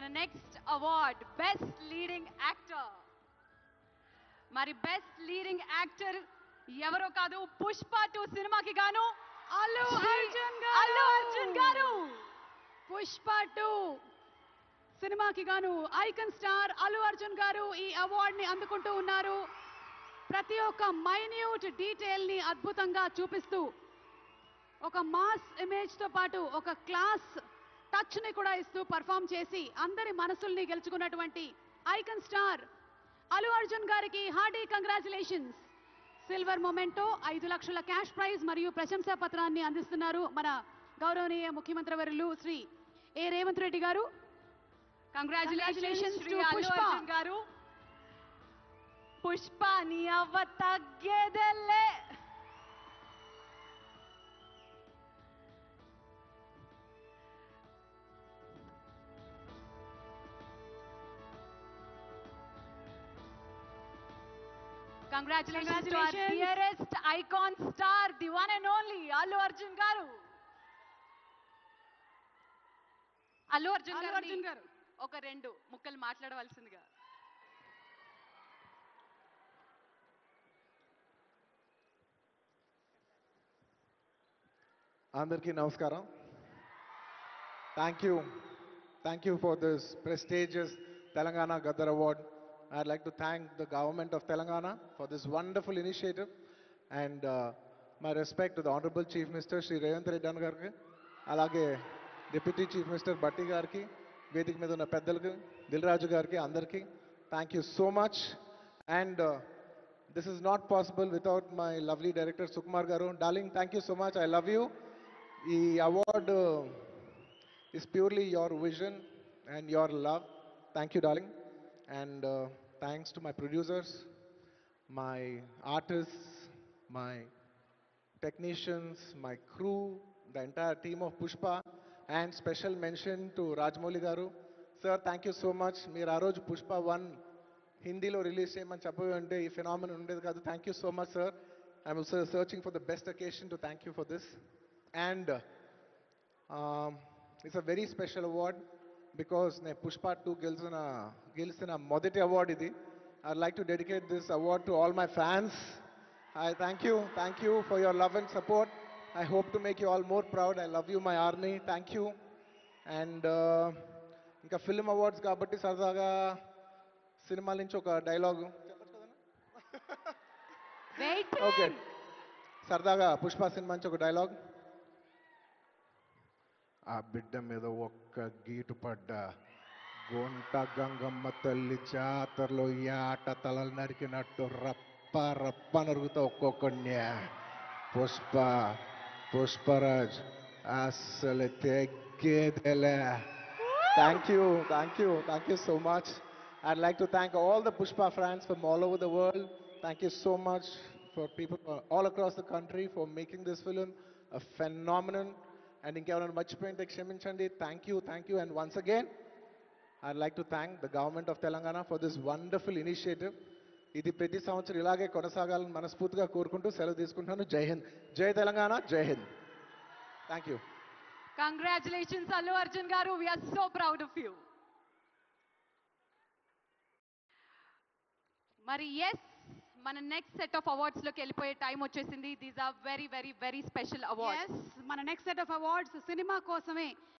మన next award best leading actor. మరి best leading actor ఎవరో కాదు, పుష్ప 2 సినిమాకి గాను అల్లు అర్జున్ గారు. పుష్ప 2 సినిమాకి గాను ఐకాన్ స్టార్ అల్లు అర్జున్ గారు ఈ అవార్డ్ ని అందుకుంటూ ఉన్నారు. ప్రతి ఒక్క మైన్యూట్ డీటెయిల్ ని అద్భుతంగా చూపిస్తూ ఒక మాస్ ఇమేజ్ తో పాటు ఒక క్లాస్ టచ్ ని కూడా ఇస్తూ పర్ఫామ్ చేసి అందరి మనసుల్ని గెలుచుకున్నటువంటి ఐకాన్ స్టార్ అల్లు అర్జున్ గారికి హార్డీ కంగ్రాచులేషన్స్. సిల్వర్ మొమెంటో 5 లక్షల క్యాష్ ప్రైజ్ మరియు ప్రశంసా పత్రాన్ని అందిస్తున్నారు మన గౌరవనీయ ముఖ్యమంత్రి వర్యులు శ్రీ ఏ రేవంత్ రెడ్డి గారు. కంగ్రాచులేషన్స్ టు అల్లు అర్జున్ గారు. పుష్ప నీ అవ్వ తగ్గేదెల్లే. Congratulations to our dearest icon star, the one and only Allu Arjun garu. Allu Arjun garu ఒక 2 ముక్కలు మాట్లాడవలసిందిగా. అందరికీ నమస్కారం. Thank you for this prestigious Telangana Gaddar Award. I'd like to thank the government of Telangana for this wonderful initiative, and my respect to the Honorable Chief Minister Shri Revanth Reddy Garki, alage Deputy Chief Minister Batti Garki, Vedik మీద ఉన్న పెద్దలకు, దిల్రాజు గారికి, అందరికీ thank you so much. And this is not possible without my lovely director Sukumar garu. Darling, thank you so much. I love you. ఈ award is purely your vision and your love. Thank you, darling. And thanks to my producers, my artists, my technicians, my crew, the entire team of Pushpa, and special mention to Rajmouli garu. Sir, thank you so much. Meer aa roju Pushpa 1 Hindilo release cheyamani cheppavu ante ee phenomenon undedi kaadu. Thank you so much, sir. I'm also searching for the best occasion to thank you for this. And it's a very special award because ne Pushpa 2 గెలిచిన మొదటి award ఇది. I'd like to dedicate this award to all my fans. I thank you for your love and support. I hope to make you all more proud. I love you, my army. Thank you. And ఇంకా film awards కాబట్టి సరదాగా సినిమాల నుంచి ఒక dialogue okay, సరదాగా Pushpa cinema నుంచి ఒక dialogue. ఆ బిడ్డ మీద ఒక్క గీటు పడ్డ గొంట గంగమ్మ తల్లి జాతరలో ఈ ఆట తలలు నరికినట్టు రప్ప రప్ప నరుగుతా ఒక్కొక్కడిని. పుష్పరాజ్ అసలు తెగ్గేదేలే. Thank you so much. I'd like to thank all the Pushpa fans from all over the world. Thank you so much for people all across the country for making this film a phenomenon. And ఇంకెవరైనా మర్చిపోయింటే క్షమించండి. Thank you. And once again, I'd like to thank the government of Telangana for this wonderful initiative. ఇది ప్రతి సంవత్సరం ఇలాగే కొనసాగాలని మనస్ఫూర్తిగా కోరుకుంటూ సెలవు తీసుకుంటున్నాను. జై హింద్, జై తెలంగాణ, జై Hind. Thank you. Congratulations Allu Arjun garu. We are so proud of you. మరి ఎస్, మన నెక్స్ట్ సెట్ ఆఫ్ అవార్డ్స్ లోకి వెళ్ళిపోయే టైం వచ్చేసింది. These are very very very special awards. మన నెక్స్ట్ సెట్ ఆఫ్ అవార్డ్స్ సినిమా కోసమే